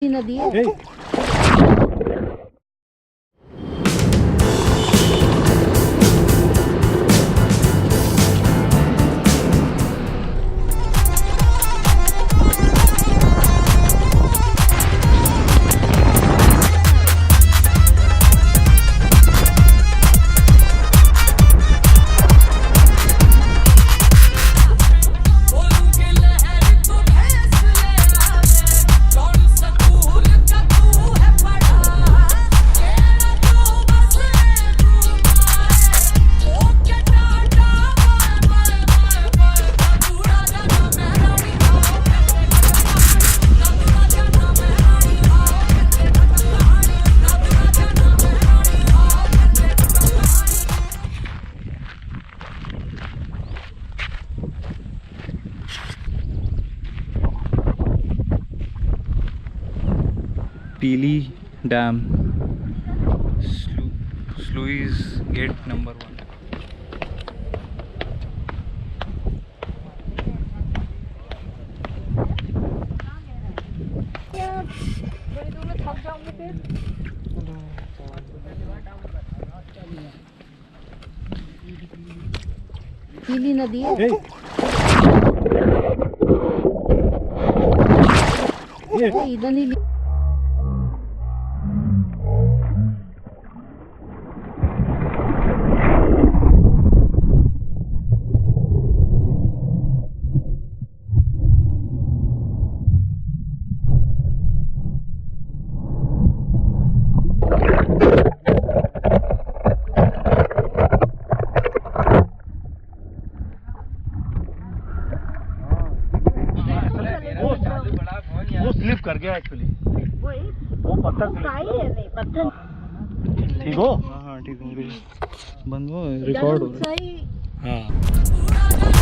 नदी है। Pili Dam, sluice gate number 1. बड़ी दूर में थक जाऊंगी फिर। पीली नदी है। इधर नहीं वो स्लिप कर गया एक्चुअली। वो पत्थर ठीक हो? हाँ ठीक हो, बंद हो, रिकॉर्ड हो रहा है। हाँ।